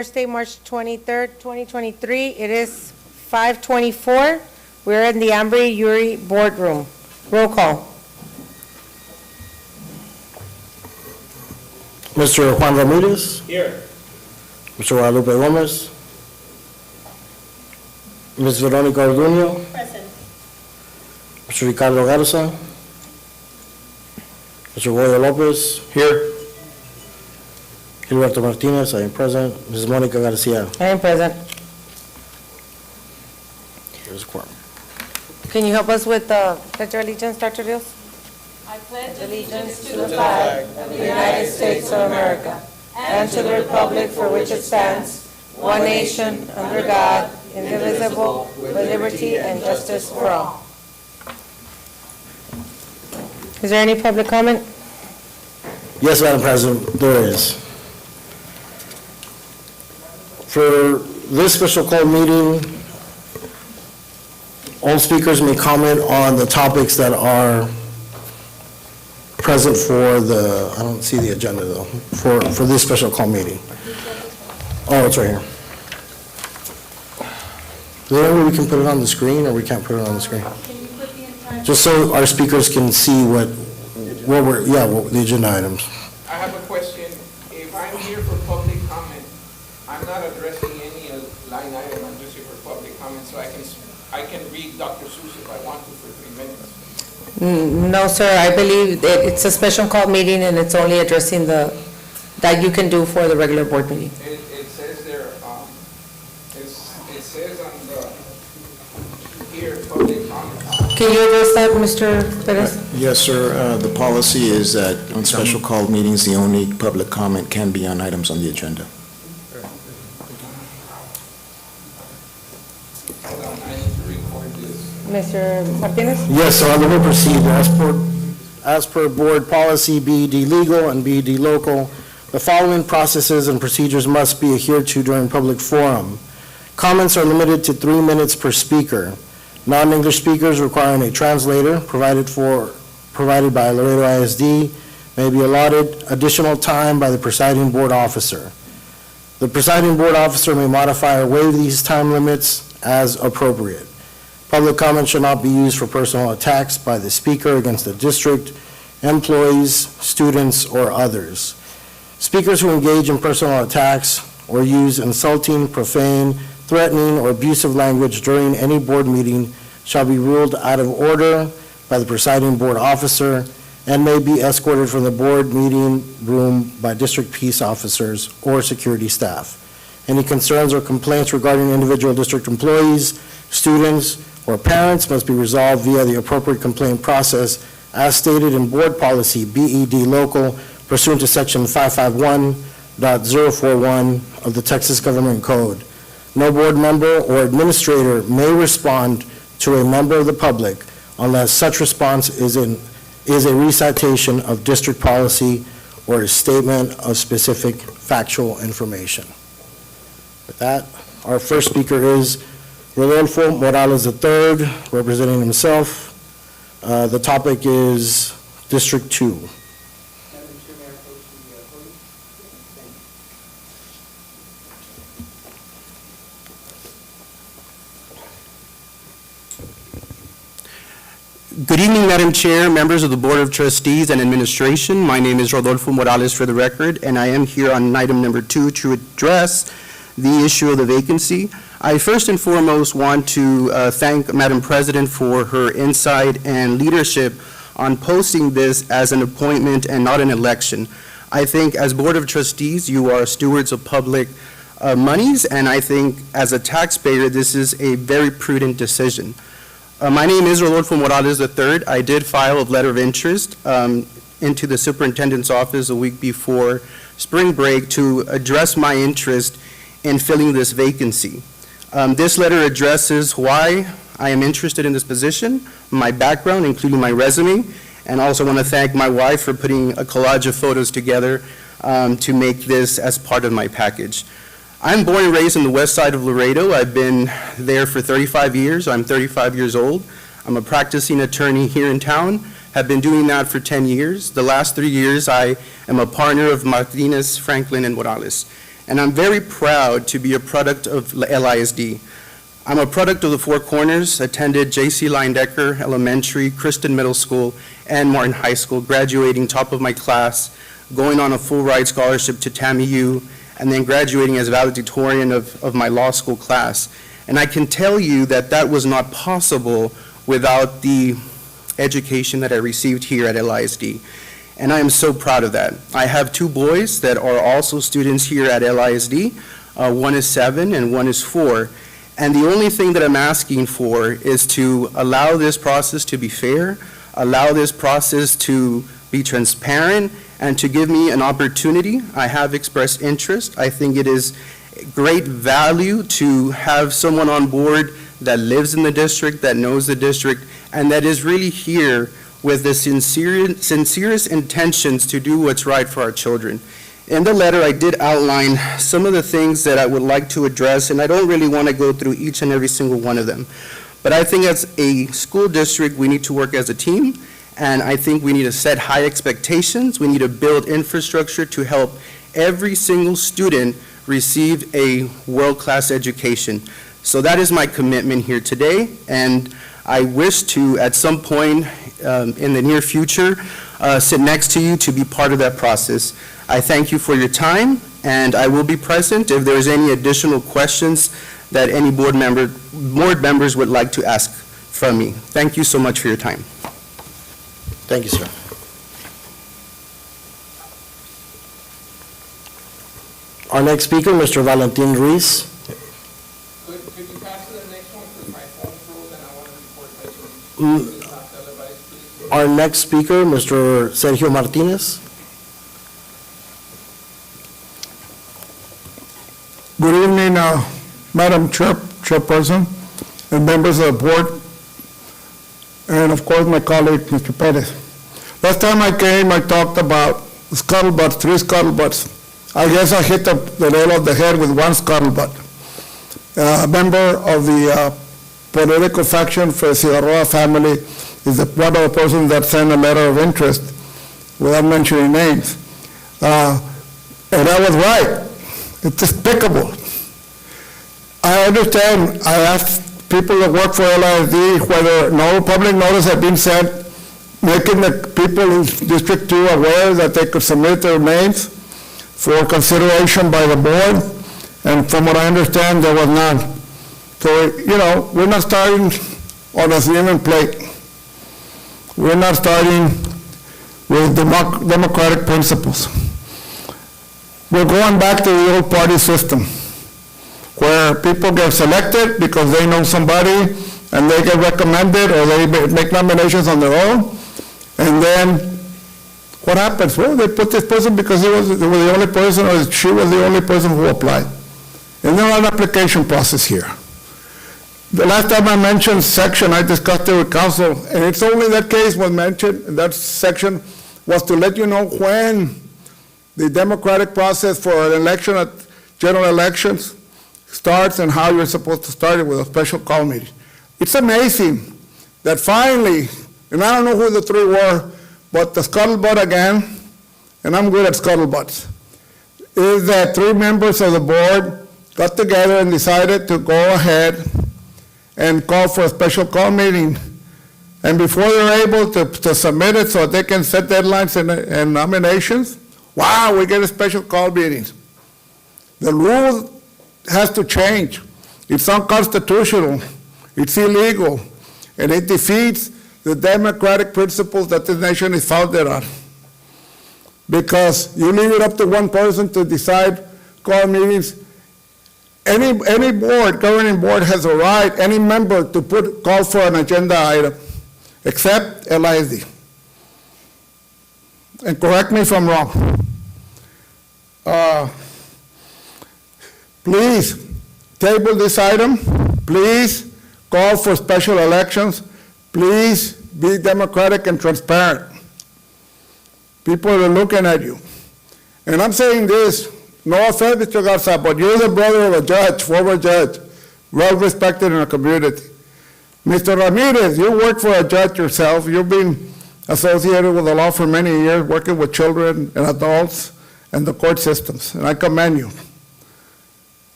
Thursday, March 23rd, 2023. It is 5:24. We're in the Yeary boardroom. Roll call. Mr. Juan Ramirez. Here. Mr. Guadalupe Gomez. Ms. Veronica Orduño. Present. Mr. Ricardo Garza. Mr. Goyo Lopez. Here. Gilberto Martinez, I am present. Mrs. Monica Garcia. I am present. Here's a quorum. Can you help us with the Pledge of Allegiance, Dr. Rios? I pledge Allegiance to the flag of the United States of America and to the republic for which it stands, one nation, under God, indivisible, with liberty and justice for all. Is there any public comment? Yes, Madam President, there is. For this special call meeting, all speakers may comment on the topics that are present for the, I don't see the agenda though, for this special call meeting. Oh, it's right here. Is there any way we can put it on the screen, or we can't put it on the screen? Can you put the entire? Just so our speakers can see what the agenda items. I have a question. If I'm here for public comment, I'm not addressing any line item, I'm just here for public comment, so I can read Dr. Seuss if I want to for 3 minutes. No, sir, I believe that it's a special call meeting and it's only addressing that you can do for the regular board meeting. It says there, it says on here, public comments. Can you address that, Mr. Perez? Yes, sir. The policy is that on special call meetings, the only public comment can be on items on the agenda. Hold on, I need to record this. Mr. Martinez? Yes, so I'm going to proceed. As per board policy BED legal and BED local, the following processes and procedures must be adhered to during public forum. Comments are limited to 3 minutes per speaker. Non-English speakers requiring a translator provided by Laredo ISD may be allotted additional time by the presiding board officer. The presiding board officer may modify or waive these time limits as appropriate. Public comment should not be used for personal attacks by the speaker against the district, employees, students, or others. Speakers who engage in personal attacks or use insulting, profane, threatening, or abusive language during any board meeting shall be ruled out of order by the presiding board officer and may be escorted from the board meeting room by district peace officers or security staff. Any concerns or complaints regarding individual district employees, students, or parents must be resolved via the appropriate complaint process as stated in board policy BED local pursuant to section 551.041 of the Texas Government Code. No board member or administrator may respond to a member of the public unless such response is a recitation of district policy or a statement of specific factual information. With that, our first speaker is Rodolfo Morales III, representing himself. The topic is District 2. Good evening, Madam Chair, members of the Board of Trustees and Administration. My name is Rodolfo Morales for the record, and I am here on item number 2 to address the issue of the vacancy. I first and foremost want to thank Madam President for her insight and leadership on posting this as an appointment and not an election. I think as Board of Trustees, you are stewards of public monies, and I think as a taxpayer, this is a very prudent decision. My name is Rodolfo Morales III. I did file a letter of interest into the superintendent's office a week before spring break to address my interest in filling this vacancy. This letter addresses why I am interested in this position, my background, including my resume, and also want to thank my wife for putting a collage of photos together to make this as part of my package. I'm born and raised on the west side of Laredo. I've been there for 35 years. I'm 35 years old. I'm a practicing attorney here in town, have been doing that for 10 years. The last 3 years, I am a partner of Martinez, Franklin, and Morales. and I'm very proud to be a product of LISD. I'm a product of the Four Corners, attended J.C. Leindecker Elementary, Kristen Middle School, and Martin High School, graduating top of my class, going on a full ride scholarship to TAMU, and then graduating as valedictorian of my law school class. And I can tell you that that was not possible without the education that I received here at LISD. And I am so proud of that. I have two boys that are also students here at LISD. One is 7 and one is 4. And the only thing that I'm asking for is to allow this process to be fair, allow this process to be transparent, and to give me an opportunity. I have expressed interest. I think it is great value to have someone on board that lives in the district, that knows the district, and that is really here with the sincerest intentions to do what's right for our children. In the letter, I did outline some of the things that I would like to address, and I don't really want to go through each and every single one of them. But I think as a school district, we need to work as a team, and I think we need to set high expectations. We need to build infrastructure to help every single student receive a world-class education. So that is my commitment here today, and I wish to, at some point in the near future, sit next to you to be part of that process. I thank you for your time, and I will be present if there's any additional questions that any board members would like to ask from me. Thank you so much for your time. Thank you, sir. Our next speaker, Mr. Valentin Ruiz. Could you pass to the next one, because my phone froze and I want to report that it's not televised, please? Our next speaker, Mr. Sergio Martinez. Good evening, Madam Chairperson, and members of the board, and of course my colleague, Mr. Perez. Last time I came, I talked about scuttlebutts, 3 scuttlebutts. I guess I hit the nail on the head with 1 scuttlebutt. A member of the political faction for the Cigarroa family is one of the persons that sent a letter of interest without mentioning names. And I was right. It's despicable. I understand, I asked people that work for LISD whether no public notice had been sent, making the people in District 2 aware that they could submit their names for consideration by the board, and from what I understand, there was none. So, you know, we're not starting on a even plate. We're not starting with democratic principles. We're going back to the old party system, where people get selected because they know somebody and they get recommended, or they make nominations on their own, and then what happens? Well, they put this person because they were the only person, or she was the only person who applied. And there's an application process here. The last time I mentioned section, I discussed it with council, and it's only that case was mentioned, and that section was to let you know when the democratic process for an election at general elections starts and how you're supposed to start it with a special call meeting. It's amazing that finally, and I don't know who the 3 were, but the scuttlebutt again, and I'm good at scuttlebutts, is that 3 members of the board got together and decided to go ahead and call for a special call meeting. And before they're able to submit it so they can set deadlines and nominations, wow, we get a special call meeting. The rule has to change. It's unconstitutional, it's illegal, and it defeats the democratic principles that this nation is founded on. Because you leave it up to one person to decide call meetings. Any board, governing board, has a right, any member, to call for an agenda item, except LISD. And correct me if I'm wrong. Please table this item. Please call for special elections. Please be democratic and transparent. People are looking at you. And I'm saying this, no offense, Mr. Garza, but you're the brother of a judge, former judge, well respected in our community. Mr. Ramirez, you work for a judge yourself. You've been associated with the law for many years, working with children and adults and the court systems, and I commend you.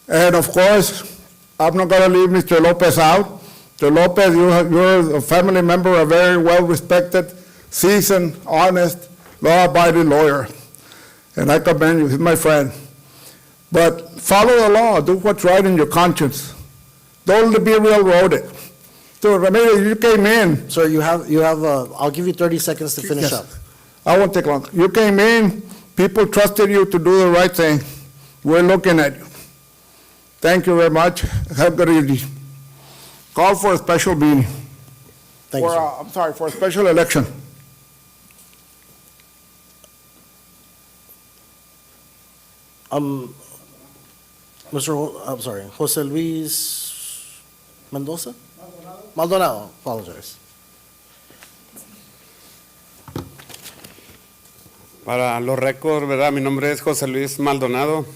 And of course, I'm not gonna leave Mr. Lopez out. Mr. Lopez, you're a family member, a very well-respected, seasoned, honest, law-abiding lawyer. And I commend you, he's my friend. But follow the law, do what's right in your conscience. Don't be railroaded. So, Ramirez, you came in. Sir, I'll give you 30 seconds to finish Yes. up. I won't take long. You came in, people trusted you to do the right thing. We're looking at you. Thank you very much. Have a good evening. Call for a special meeting. Thank you, sir. I'm sorry, for a special election. I'm sorry, Jose Luis Mendoza? Maldonado, apologize. Para los récords, ¿verdad? Mi nombre es José Luis Maldonado.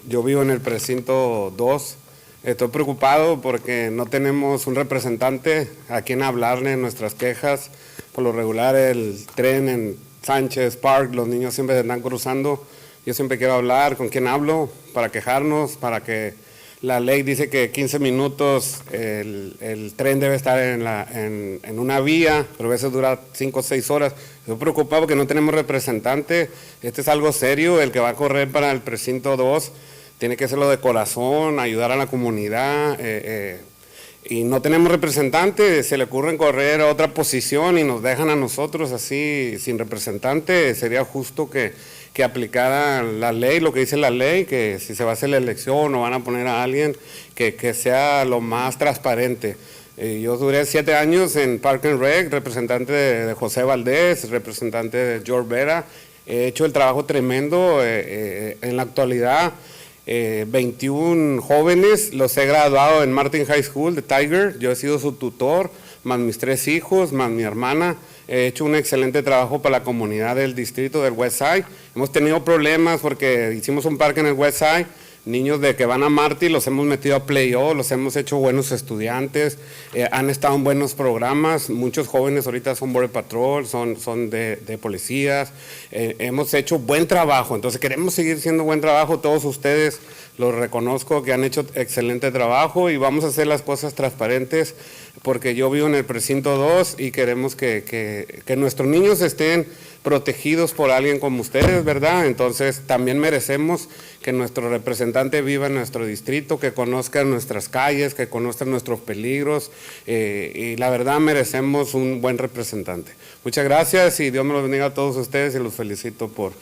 Yo vivo en el precinto 2. Estoy preocupado porque no tenemos un representante a quien hablarle nuestras quejas. Por lo regular, el tren en Sánchez Park, los niños siempre se están cruzando. Yo siempre quiero hablar. ¿Con quién hablo? Para quejarnos, para que la ley dice que 15 minutos el tren debe estar en una vía, pero a veces dura 5 o 6 horas. Estoy preocupado porque no tenemos representante. Este es algo serio. El que va a correr para el precinto 2 tiene que hacerlo de corazón, ayudar a la comunidad. Y no tenemos representante. Se le ocurre correr a otra posición y nos dejan a nosotros así sin representante. Sería justo que aplicara la ley, lo que dice la ley, que si se va a hacer la elección o van a poner a alguien, que sea lo más transparente. Yo duré 7 años en Park and Rec, representante de José Valdés, representante de George Vera. He hecho el trabajo tremendo. En la actualidad, 21 jóvenes los he graduado en Martin High School de Tiger. Yo he sido su tutor, más mis 3 hijos, más mi hermana. He hecho un excelente trabajo para la comunidad del distrito del West Side. Hemos tenido problemas porque hicimos un parque en el West Side. Niños de que van a Marty los hemos metido a Play-O, los hemos hecho buenos estudiantes, han estado en buenos programas. Muchos jóvenes ahorita son Border Patrol, son de policías. Hemos hecho buen trabajo, entonces queremos seguir siendo buen trabajo. Todos ustedes los reconozco que han hecho excelente trabajo y vamos a hacer las cosas transparentes porque yo vivo en el precinto 2 y queremos que nuestros niños estén protegidos por alguien como ustedes, ¿verdad? Entonces también merecemos que nuestro representante viva en nuestro distrito, que conozca nuestras calles, que conozca nuestros peligros y la verdad merecemos un buen representante. Muchas gracias y Dios me los bendiga a todos ustedes y los felicito por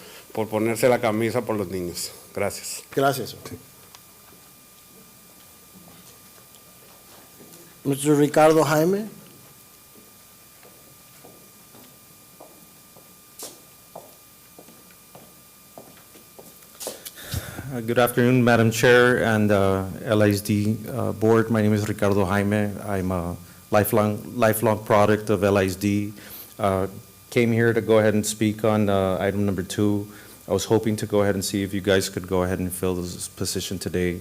ponerse la camisa por los niños. Gracias. Gracias, sir. Mr. Ricardo Jaime? Good afternoon, Madam Chair and LISD Board. My name is Ricardo Jaime. I'm a lifelong product of LISD. Came here to go ahead and speak on item number 2. I was hoping to go ahead and see if you guys could go ahead and fill this position today.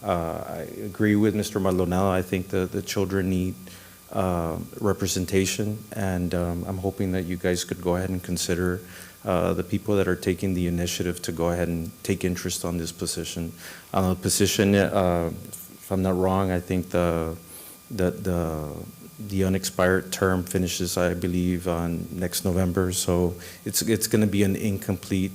I agree with Mr. Maldonado. I think the children need representation, and I'm hoping that you guys could go ahead and consider the people that are taking the initiative to go ahead and take interest on this position. If I'm not wrong, I think the unexpired term finishes, I believe, on next November. So it's going to be an incomplete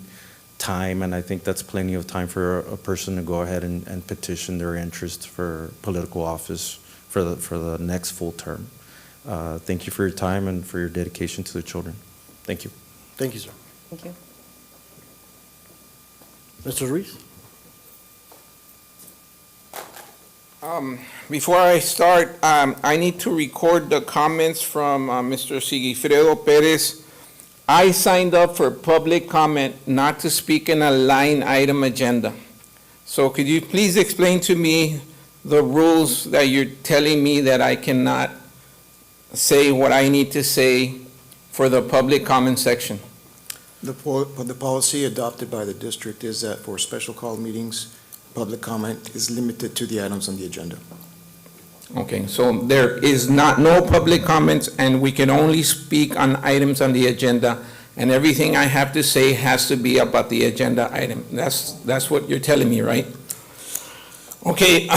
time, and I think that's plenty of time for a person to go ahead and petition their interest for political office for the next full term. Thank you for your time and for your dedication to the children. Thank you. Thank you, sir. Thank you. Mr. Ruiz? Before I start, I need to record the comments from Mr. Sigifredo Perez. I signed up for public comment not to speak in a line item agenda. So could you please explain to me the rules that you're telling me that I cannot say what I need to say for the public comment section? The policy adopted by the district is that for special call meetings, public comment is limited to the items on the agenda. Okay, so there is no public comments, and we can only speak on items on the agenda, and everything I have to say has to be about the agenda item. That's what you're telling me, right? Okay,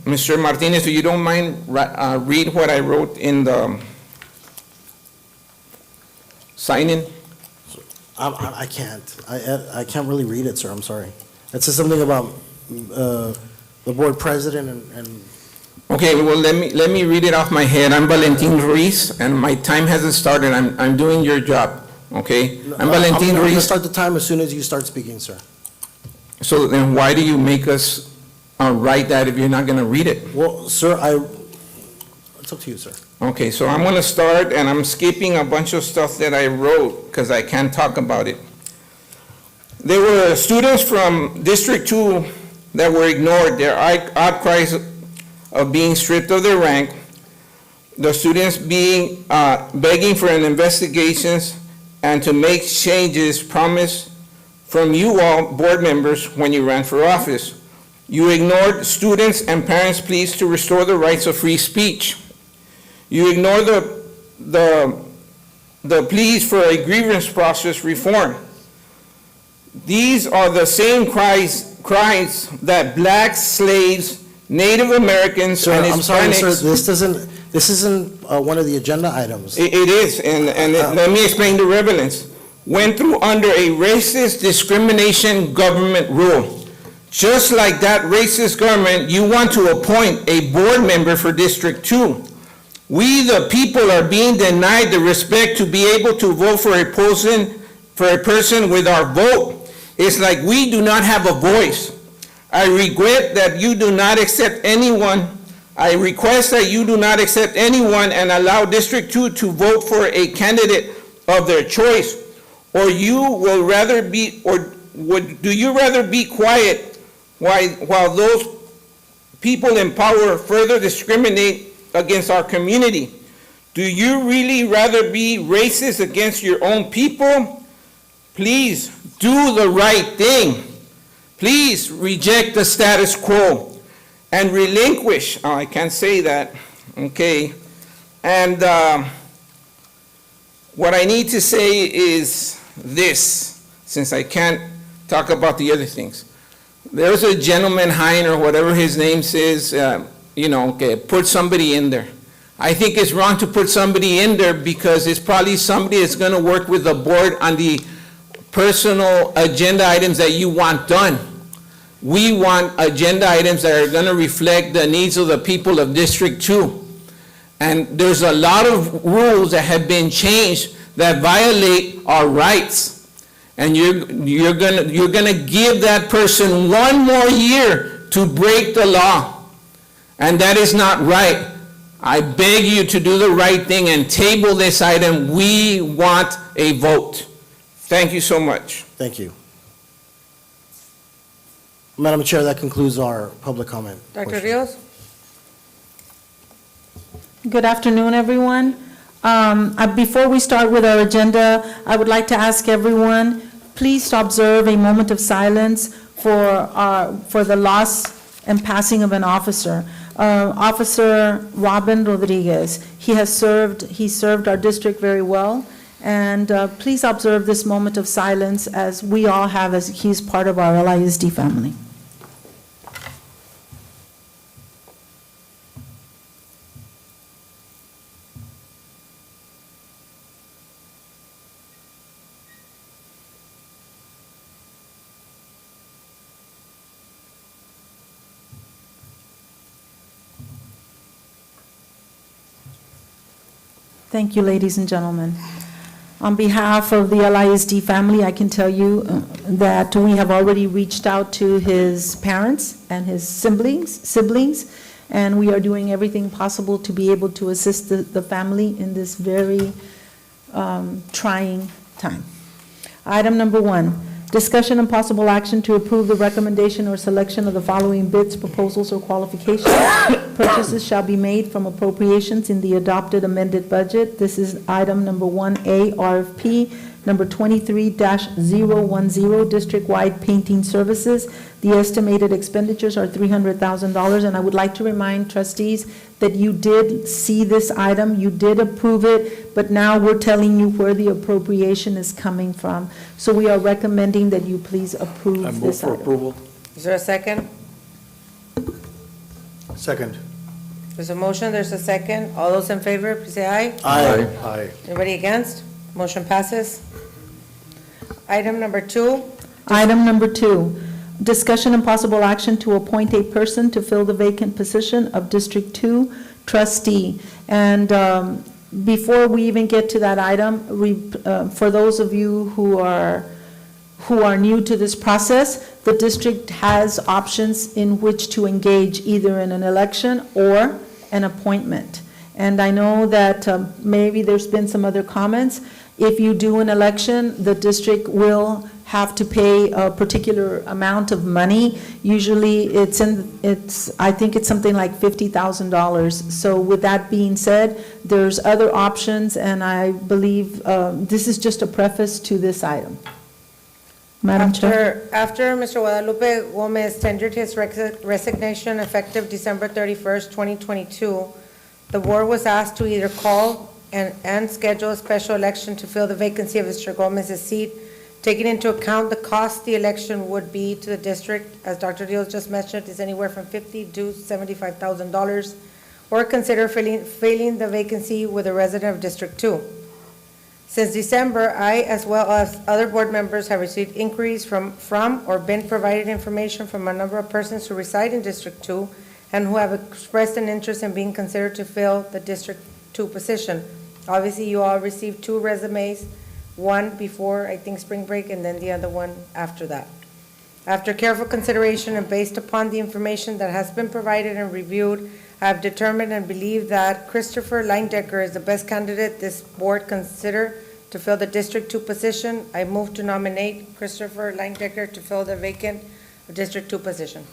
Mr. Martinez, if you don't mind, read what I wrote in the sign-in? I can't. I can't really read it, sir, I'm sorry. It says something about the board president and, Okay, well, let me read it off my head. I'm Valentin Ruiz, and my time hasn't started. I'm doing your job, okay? I'm Valentin I'm going to Ruiz. start the time as soon as you start speaking, sir. So then why do you make us write that if you're not going to read it? Well, sir, it's up to you, sir. Okay, so I'm going to start, and I'm skipping a bunch of stuff that I wrote because I can't talk about it. There were students from District 2 that were ignored. Their outcries of being stripped of their rank, the students begging for an investigations and to make changes promised from you all board members when you ran for office. You ignored students and parents' pleas to restore the rights of free speech. You ignored the pleas for a grievance process reform. These are the same cries that blacks, slaves, Native Americans, Sir, and I'm sorry, sir, Hispanics. this isn't one of the agenda items. It is, and let me explain the relevance. Went through under a racist discrimination government rule. Just like that racist government, you want to appoint a board member for District 2. We, the people, are being denied the respect to be able to vote for a person with our vote. It's like we do not have a voice. I regret that you do not accept anyone. I request that you do not accept anyone and allow District 2 to vote for a candidate of their choice. Or you will rather be, or do you rather be quiet while those people in power further discriminate against our community? Do you really rather be racist against your own people? Please do the right thing. Please reject the status quo and relinquish, I can't say that, okay. And what I need to say is this, since I can't talk about the other things. There's a gentleman, Hein, or whatever his name says, okay, put somebody in there. I think it's wrong to put somebody in there because it's probably somebody that's going to work with the board on the personal agenda items that you want done. We want agenda items that are going to reflect the needs of the people of District 2. And there's a lot of rules that have been changed that violate our rights. And you're gonna give that person one more year to break the law. And that is not right. I beg you to do the right thing and table this item. We want a vote. Thank you so much. Thank you. Madam Chair, that concludes our public comment. Dr. portion. Rios? Good afternoon, everyone. Before we start with our agenda, I would like to ask everyone, please observe a moment of silence for the loss and passing of an officer. Officer Robin Rodriguez, he served our district very well, and please observe this moment of silence as we all have, as he's part of our LISD family. Thank you, ladies and gentlemen. On behalf of the LISD family, I can tell you that we have already reached out to his parents and his siblings, and we are doing everything possible to be able to assist the family in this very trying time. Item number 1, discussion and possible action to approve the recommendation or selection of the following bids, proposals, or qualifications. Purchases shall be made from appropriations in the adopted amended budget. This is item number 1A, RFP number 23-010, district-wide painting services. The estimated expenditures are $300,000, and I would like to remind trustees that you did see this item, you did approve it, but now we're telling you where the appropriation is coming from. So we are recommending that you please approve this item. Is there a second? Second. There's a motion, there's a second. All those in favor, please say aye. Aye. Anybody against? Motion passes. Item number 2, Item number 2, discussion and possible action to appoint a person to fill the vacant position of District 2 trustee. And before we even get to that item, for those of you who are new to this process, the district has options in which to engage either in an election or an appointment. And I know that maybe there's been some other comments. If you do an election, the district will have to pay a particular amount of money. Usually I think it's something like $50,000. So with that being said, there's other options, and I believe this is just a preface to this item. Madam Chair. After Mr. Guadalupe Gomez tendered his resignation effective December 31st, 2022, the board was asked to either call and schedule a special election to fill the vacancy of Mr. Gomez's seat, taking into account the cost the election would be to the district, as Dr. Dios just mentioned, is anywhere from $50,000 to $75,000, or consider filling the vacancy with a resident of District 2. Since December, I, as well as other board members, have received inquiries from or been provided information from a number of persons who reside in District 2 and who have expressed an interest in being considered to fill the District 2 position. Obviously, you all received 2 resumes, one before, I think, spring break, and then the other one after that. After careful consideration and based upon the information that has been provided and reviewed, I have determined and believe that Christopher Leindecker is the best candidate this board consider to fill the District 2 position. I move to nominate Christopher Leindecker to fill the vacant District 2 position.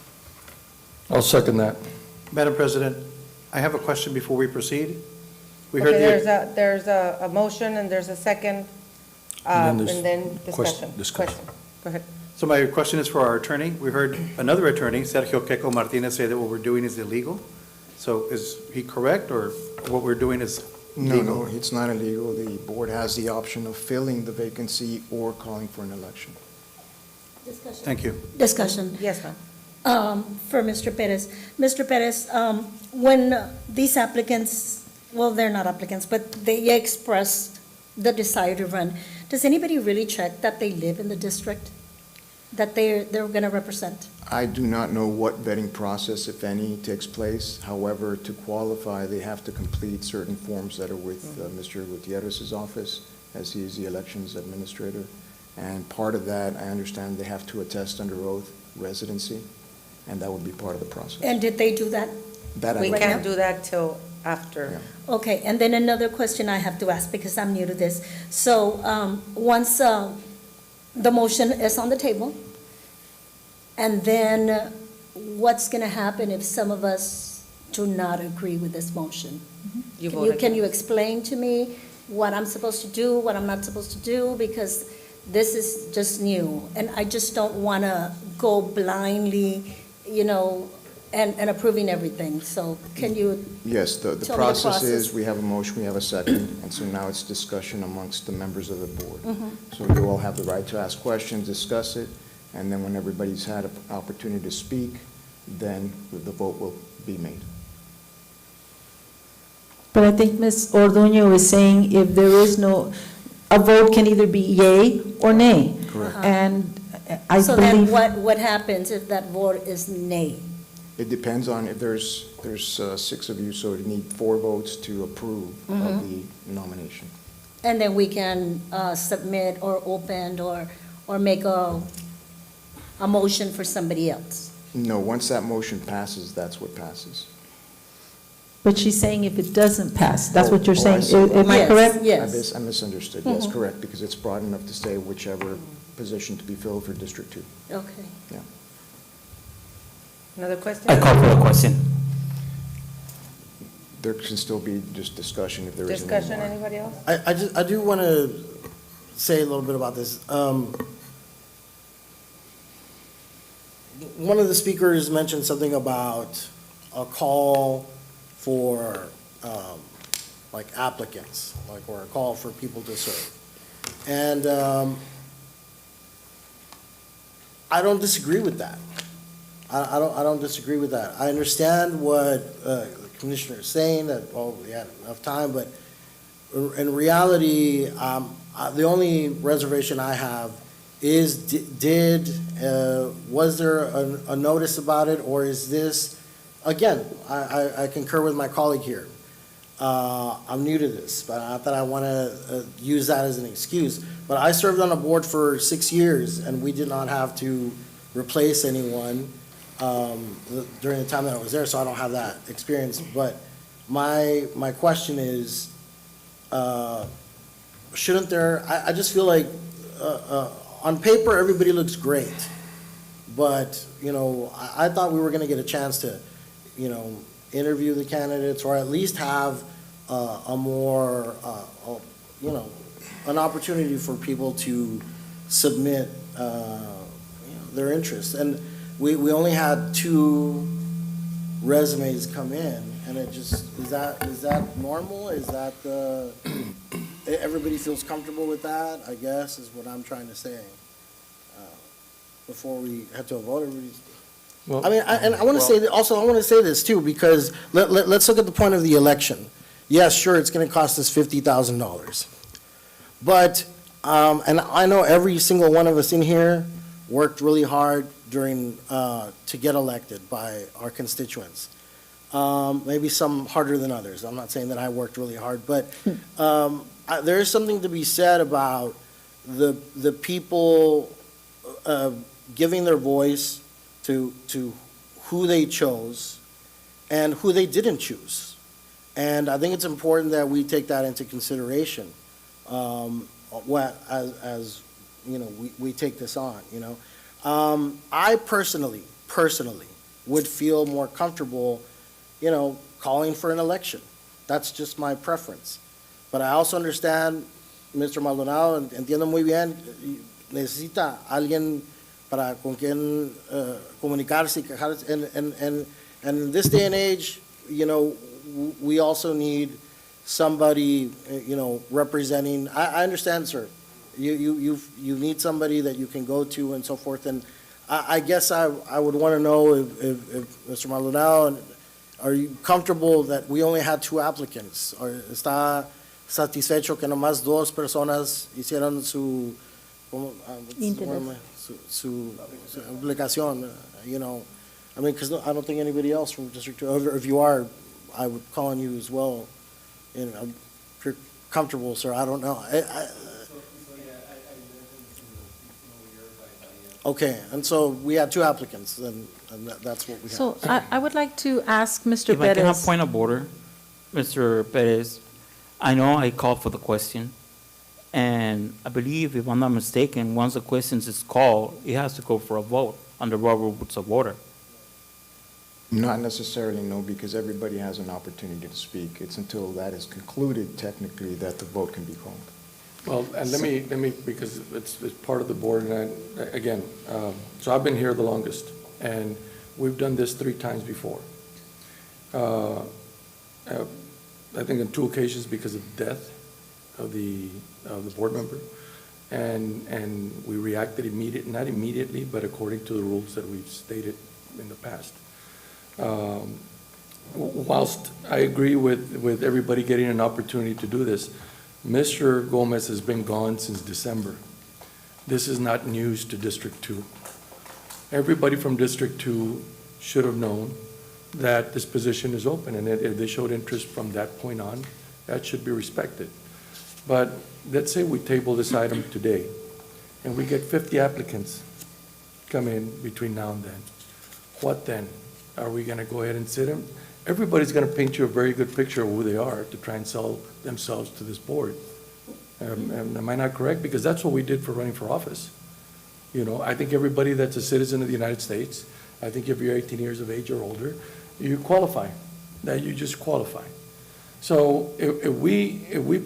I'll second that. Madam President, I have a question before we proceed. We Okay, heard there's a motion and there's a second, and And then then there's discussion. discussion. Go ahead. So my question is for our attorney. We heard another attorney, Sergio Queco Martinez, say that what we're doing is illegal. So is he correct, or what we're doing is legal? No, it's not illegal. The board has the option of filling the vacancy or calling for an election. Thank you. Discussion Yes, ma'am. for Mr. Perez. Mr. Perez, when these applicants, well, they're not applicants, but they expressed the desire to run, does anybody really check that they live in the district that they're going to represent? I do not know what vetting process, if any, takes place. However, to qualify, they have to complete certain forms that are with Mr. Gutierrez's office, as he is the elections administrator. And part of that, I understand they have to attest under oath residency, and that would be part of the process. And did they do that? That I We don't can't know. do that till after. Yeah. Okay, and then another question I have to ask, because I'm new to this. So, once the motion is on the table, and then what's going to happen if some of us do not agree with this motion? You Can voted. can you explain to me what I'm supposed to do, what I'm not supposed to do? Because this is just new, and I just don't want to go blindly, and approving everything. So can you, Yes, the Tell me the process is, process. we have a motion, we have a second, and so now it's discussion amongst the members of the board. Mm-hmm. So you all have the right to ask questions, discuss it, and then when everybody's had an opportunity to speak, then the vote will be made. But I think Ms. Orduño is saying if there is a vote can either be yea or nay. Correct. And I so then believe, what happens if that vote is nay? It depends on if there's 6 of you, so you need 4 votes to approve of the nomination. And then we can submit or open or make a motion for somebody else? No, once that motion passes, that's what passes. but she's saying if it doesn't pass, that's what you're Oh, I saying. see. Am I Yes, correct? Yes. I misunderstood. Yes, correct, because it's broad enough to say whichever position to be filled for District 2. Okay. Another question? I call for a question. There can still be just discussion if there isn't Discussion, anymore. anybody else? I do want to say a little bit about this. One of the speakers mentioned something about a call for, like applicants, or a call for people to serve. And I don't disagree with that. I don't disagree with that. I understand what the Commissioner is saying, that, well, we had enough time, but in reality, the only reservation I have is, was there a notice about it, or is this, again, I concur with my colleague here. I'm new to this, but not that I want to use that as an excuse, but I served on a board for 6 years, and we did not have to replace anyone during the time that I was there, so I don't have that experience. But my question is, shouldn't there, I just feel like, on paper, everybody looks great, but, I thought we were going to get a chance to, interview the candidates, or at least have a more, an opportunity for people to submit their interests. And we only had 2 resumes come in, and it just, is that normal? Is that everybody feels comfortable with that, I guess, is what I'm trying to say. Before we head to a vote, everybody's, I mean, I want to say, also, I want to say this too, because let's look at the point of the election. Yes, sure, it's going to cost us $50,000. But, and I know every single one of us in here worked really hard to get elected by our constituents. Maybe some harder than others. I'm not saying that I worked really hard, but there is something to be said about the people giving their voice to who they chose and who they didn't choose. And I think it's important that we take that into consideration as we take this on, I personally would feel more comfortable, calling for an election. That's just my preference. But I also understand, Mr. Maldonado, entiendo muy bien, necesita alguien para con quien comunicarse y quejarse. And in this day and age, we also need somebody, representing. I understand, sir. You need somebody that you can go to and so forth. And I guess I would want to know if Mr. Maldonado, are you comfortable that we only had 2 applicants? Or está satisfecho que nomás 2 personas hicieron su aplicación? I mean, because I don't think anybody else from District 2, or if you are, I would call on you as well. If you're comfortable, sir, I don't know. Okay, and so we had 2 applicants, and that's what we have. So I would like to ask Mr. If I can have Perez. point of order, Mr. Perez, I know I called for the question, and I believe, if I'm not mistaken, once the question is called, it has to go for a vote under Robert Rules of Order. Not necessarily, no, because everybody has an opportunity to speak. It's until that is concluded technically that the vote can be called. Well, and let me, because it's part of the board, and again, so I've been here the longest, and we've done this 3 times before. I think on 2 occasions because of death of the board member, and we reacted not immediately, but according to the rules that we've stated in the past. Whilst I agree with everybody getting an opportunity to do this, Mr. Gomez has been gone since December. This is not news to District 2. Everybody from District 2 should have known that this position is open, and if they showed interest from that point on, that should be respected. But let's say we table this item today, and we get 50 applicants come in between now and then. What then? Are we going to go ahead and sit them? Everybody's going to paint you a very good picture of who they are to try and sell themselves to this board. Am I not correct? Because that's what we did for running for office. I think everybody that's a citizen of the United States, I think if you're 18 years of age or older, you qualify. That you just qualify. So if we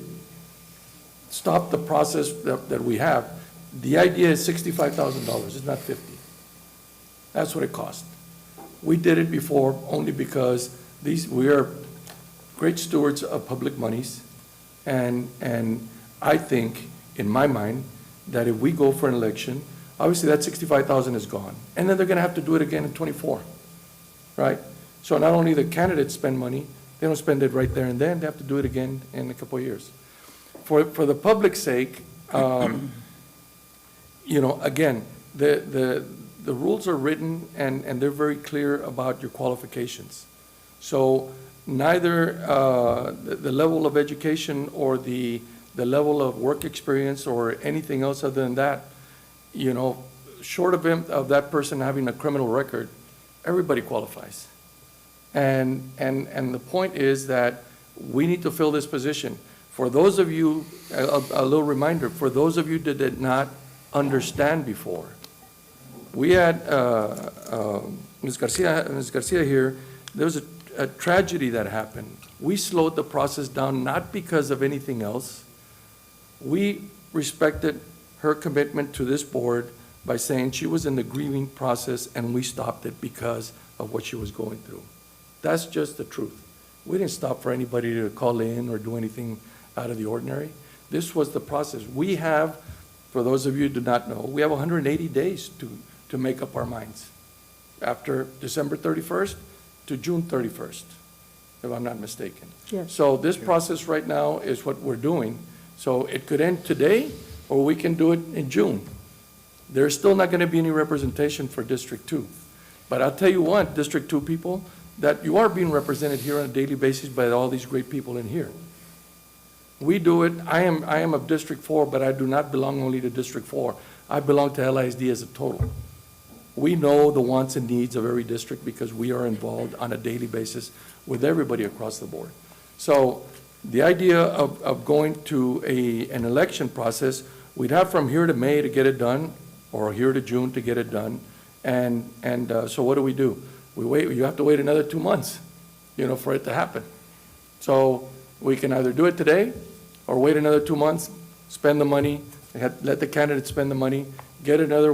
stop the process that we have, the idea is $65,000. It's not $50,000. That's what it cost. We did it before only because we are great stewards of public monies, and I think, in my mind, that if we go for an election, Obviously, that 65,000 is gone. And then they're going to have to do it again in '24, right? So not only the candidates spend money, they don't spend it right there and then, they have to do it again in a couple of years. For the public's sake, again, the rules are written and they're very clear about your qualifications. So neither the level of education or the level of work experience or anything else other than that, short of that person having a criminal record, everybody qualifies. And the point is that we need to fill this position. For those of you, a little reminder, for those of you that did not understand before, we had Ms. Garcia here, there was a tragedy that happened. We slowed the process down not because of anything else. We respected her commitment to this board by saying she was in the grieving process and we stopped it because of what she was going through. That's just the truth. We didn't stop for anybody to call in or do anything out of the ordinary. This was the process. We have, for those of you who do not know, we have 180 days to make up our minds after December 31st to June 31st, if I'm not mistaken. Yes. So this process right now is what we're doing. So it could end today, or we can do it in June. There's still not going to be any representation for District 2. But I'll tell you what, District 2 people, that you are being represented here on a daily basis by all these great people in here. We do it. I am of District 4, but I do not belong only to District 4. I belong to LISD as a total. We know the wants and needs of every district because we are involved on a daily basis with everybody across the board. So the idea of going to an election process, we'd have from here to May to get it done, or here to June to get it done. And so what do? We wait. You have to wait another 2 months, for it to happen. So we can either do it today or wait another 2 months, spend the money, let the candidates spend the money, get another,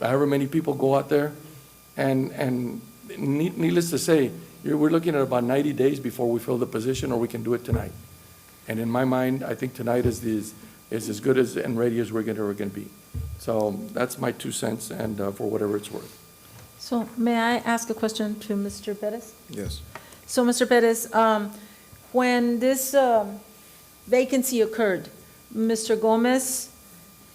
however many people go out there. And needless to say, we're looking at about 90 days before we fill the position, or we can do it tonight. And in my mind, I think tonight is as good as and ready as we're going to be. So that's my 2 cents, and for whatever it's worth. So may I ask a question to Mr. Perez? Yes. So, Mr. Perez, when this vacancy occurred, Mr. Gomez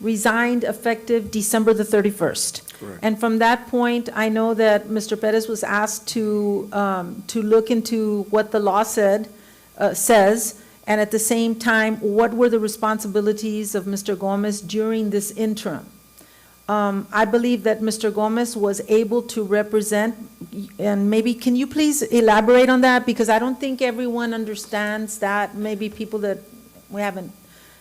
resigned effective December the 31st. Correct. And from that point, I know that Mr. Perez was asked to look into what the law says, and at the same time, what were the responsibilities of Mr. Gomez during this interim. I believe that Mr. Gomez was able to represent, and maybe, can you please elaborate on that? Because I don't think everyone understands that, maybe people that we haven't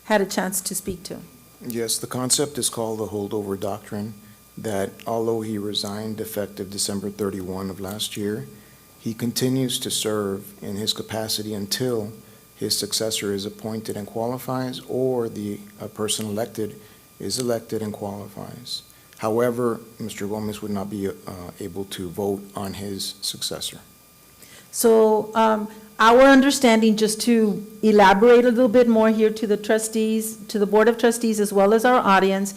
had a chance to speak to. Yes, the concept is called the holdover doctrine, that although he resigned effective December 31 of last year, he continues to serve in his capacity until his successor is appointed and qualifies, or the person elected is elected and qualifies. However, Mr. Gomez would not be able to vote on his successor. So our understanding, just to elaborate a little bit more here to the trustees, to the Board of Trustees, as well as our audience,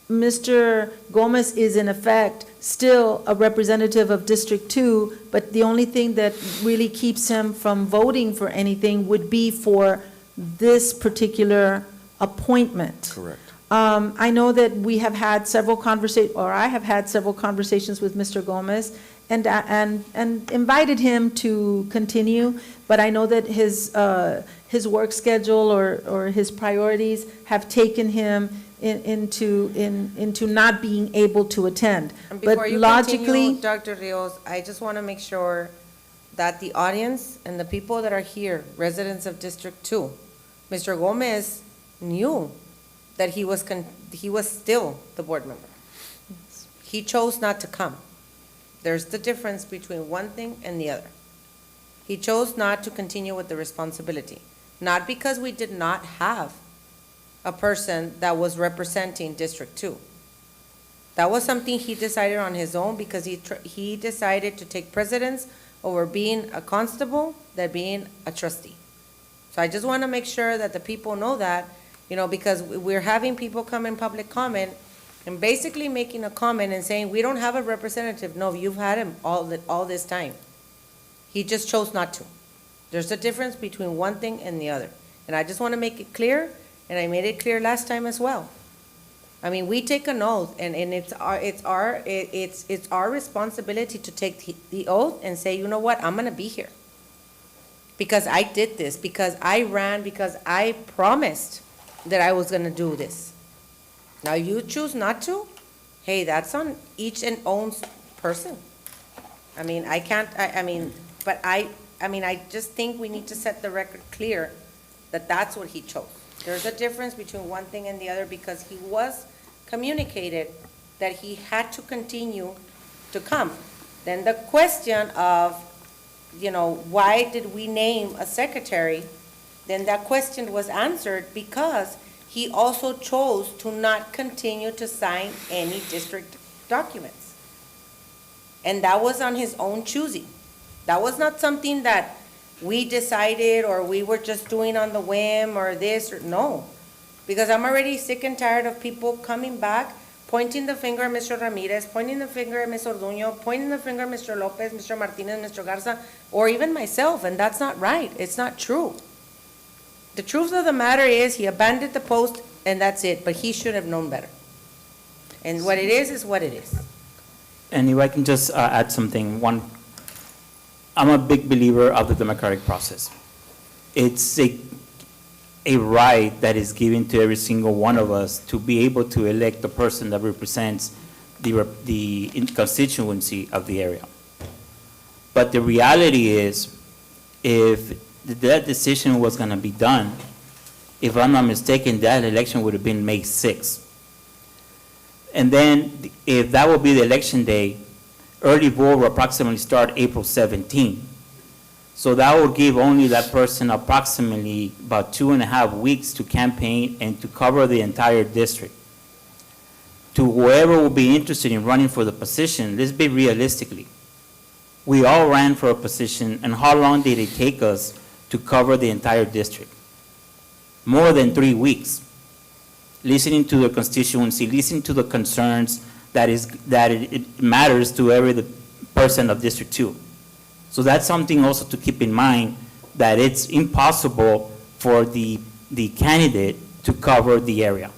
Mr. Gomez is in effect still a representative of District 2, but the only thing that really keeps him from voting for anything would be for this particular appointment. Correct. I know that we have had several I have had several conversations with Mr. Gomez and invited him to continue, but I know that his work schedule or his priorities have taken him into not being able to attend. And But before you logically, continue, Dr. Rios, I just want to make sure that the audience and the people that are here, residents of District 2, Mr. Gomez knew that he was still the board member. He chose not to come. There's the difference between one thing and the other. He chose not to continue with the responsibility, not because we did not have a person that was representing District 2. That was something he decided on his own because he decided to take precedence over being a constable than being a trustee. So I just want to make sure that the people know that, because we're having people come in public comment and basically making a comment and saying, we don't have a representative. No, you've had him all this time. He just chose not to. There's a difference between one thing and the other. And I just want to make it clear, and I made it clear last time as well. I mean, we take an oath, and it's our responsibility to take the oath and say, you know what, I'm going to be here. Because I did this, because I ran, because I promised that I was going to do this. Now you choose not to, hey, that's on each and own person. I mean, I can't, but I just think we need to set the record clear that that's what he chose. There's a difference between one thing and the other because he was communicated that he had to continue to come. Then the question of, why did we name a secretary? Then that question was answered because he also chose to not continue to sign any district documents. And that was on his own choosing. That was not something that we decided or we were just doing on the whim or this or no. Because I'm already sick and tired of people coming back, pointing the finger at Mr. Ramirez, pointing the finger at Ms. Orduño, pointing the finger at Mr. Lopez, Mr. Martinez, Mr. Garza, or even myself, and that's not right. It's not true. The truth of the matter is he abandoned the post and that's it, but he should have known better. And what it is what it is. And if I can just add something, I'm a big believer of the democratic process. It's a right that is given to every single one of us to be able to elect the person that represents the constituency of the area. But the reality is, if that decision was going to be done, if I'm not mistaken, that election would have been May 6th. And then if that will be the election day, early vote will approximately start April 17. So that will give only that person approximately about 2.5 weeks to campaign and to cover the entire district. To whoever will be interested in running for the position, let's be realistically. We all ran for a position, and how long did it take us to cover the entire district? More than 3 weeks. Listening to the constituency, listening to the concerns that it matters to every person of District 2. So that's something also to keep in mind, that it's impossible for the candidate to cover the area.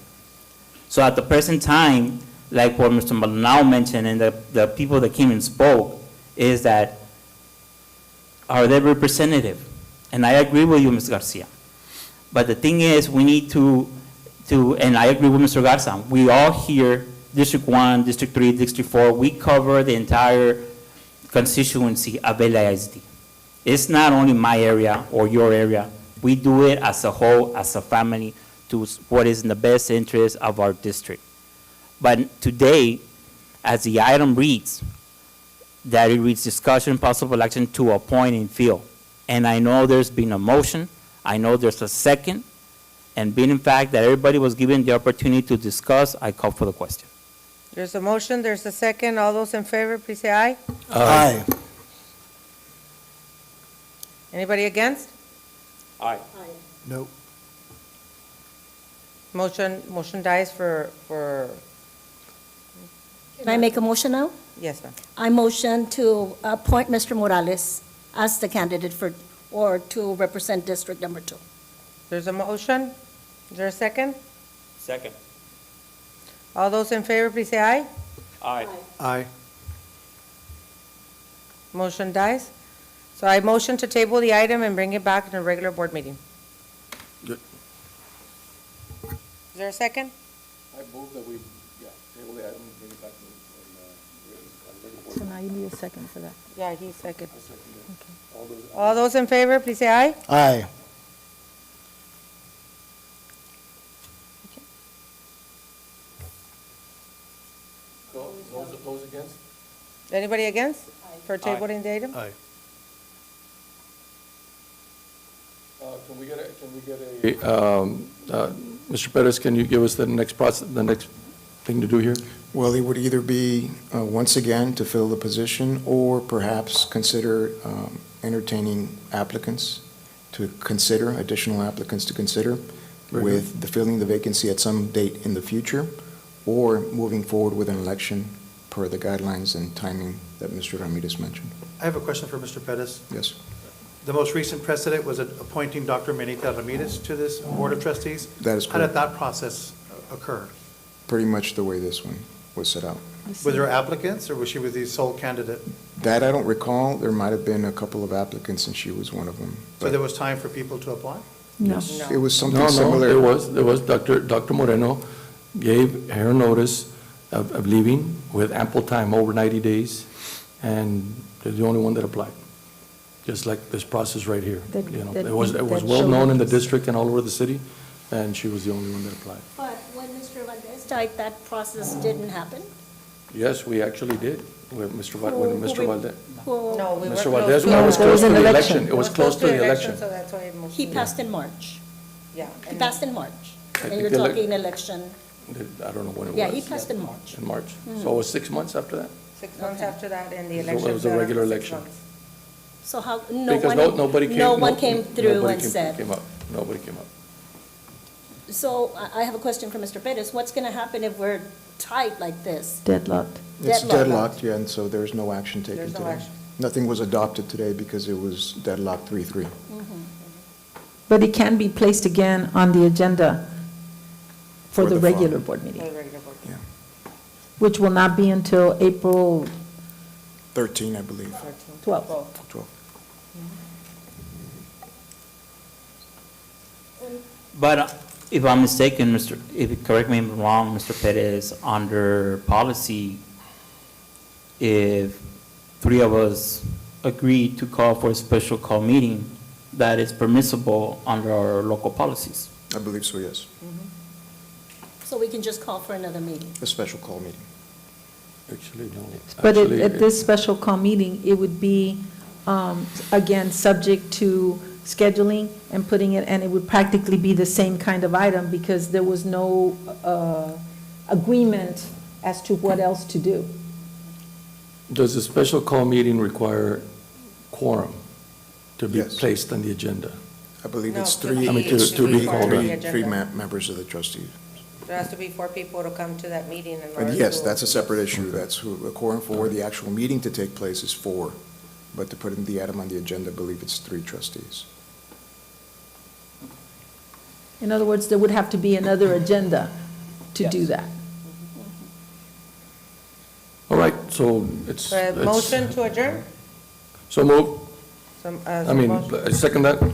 So at the present time, like what Mr. Maldonado mentioned and the people that came and spoke, is that are they representative? And I agree with you, Ms. Garcia. But the thing is, we need to, and I agree with Mr. Garza, we all here, District 1, District 3, District 4, we cover the entire constituency of LASD. It's not only my area or your area. We do it as a whole, as a family, to what is in the best interest of our district. But today, as the item reads, that it reads discussion, possible action to appoint and fill. And I know there's been a motion, I know there's a second, and being in fact that everybody was given the opportunity to discuss, I call for the question. There's a motion, there's a second. All those in favor, please say aye. Aye. Anybody against? Aye. No. Motion dies for, Can I make a motion now? yes, ma'am. I motion to appoint Mr. Morales as the candidate or to represent District Number 2. There's a motion. Is there a second? Second. All those in favor, please say aye. Aye. Aye. Motion dies. So I motion to table the item and bring it back in a regular board meeting. Good. Is there a second? I move that we, table the item and bring it back So now you need a second for that. Yeah, he's second. All those. All those in favor, please say aye. Aye. Those against? Anybody against? For tabling the item? Aye. Can we get Mr. Perez, can you give us the next process, the next thing to do here? Well, it would either be, once again, to fill the position, or perhaps consider entertaining applicants, additional applicants to consider, Very with the filling the vacancy at some date in the future, or moving forward with an election per the guidelines and timing that Mr. Ramirez mentioned. I have a question for Mr. Pettis. Yes. The most recent precedent was appointing Dr. Menita Ramirez to this Board of Trustees. That is How did correct. that process occur? Pretty much the way this one was set out. Was there applicants, or was she the sole candidate? That I don't recall. There might have been a couple of applicants, and she was one of them. So there was time for people to apply? No. It was something No, similar. there was, Dr. Moreno gave her notice of leaving with ample time, over 90 days, and they're the only one that applied. Just like this process right here. That- You know, that- it was that well-known in the shows. district and all over the city, and she was the only one that applied. But when Mr. Valdez died, that process didn't happen? Yes, we actually did, with Mr. Who- Mr. who- Valdez. who- No, we were Mr. close Valdez, to no, it was there close was to an the election. election. It was close to the election. So that's why it moved. He passed in March. Yeah. He passed in March. I And think you're the elec- talking election, I don't know when it was. yeah, he passed in March. In March. So it was 6 months after that? 6 months Okay. after that, and the So it election. was a regular election. So how, Because nobody came. no one came through nobody and came- said. Came up, nobody came up. So I have a question for Mr. Pettis. What's going to happen if we're tight like this? Deadlocked. It's Deadlocked. deadlocked, yeah, and so there's no action taken There's no today. action. Nothing was adopted today because it was deadlocked 3-3. But it can be placed again on the agenda for For the the regular following. board meeting, For the regular board. Yeah. which will not be until April 13, I believe. 12th. 12. But if I'm mistaken, correct me if I'm wrong, Mr. Perez, under policy, if 3 of us agree to call for a special call meeting, that is permissible under our local policies. I believe so, yes. So we can just call for another meeting? A special call meeting. Actually, no. But Actually, at this special call meeting, it would be, again, subject to scheduling and putting it, and it would practically be the same kind of item because there was no agreement as to what else to do. Does a special call meeting require quorum to be Yes. placed on the agenda? I believe No, it's to three. be- I mean, to it's be three- called three- on. Three members of the trustees. There has to be 4 people to come to that meeting in order And to. yes, that's a separate issue. That's who, a quorum for the actual meeting to take place is 4. But to put in the item on the agenda, I believe it's 3 trustees. In other words, there would have to be another agenda to do that. All right, so it's. Motion to adjourn? So move. I mean, motion. I second that. I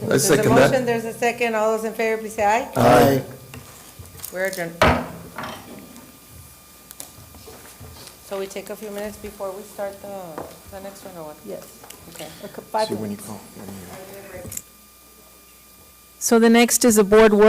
There's a second motion, that. there's a second. All those in favor, please say aye. Aye. We're adjourned. So we take a few minutes before we start the next one, or what? Yes. Okay. See when you call. So the next is a board work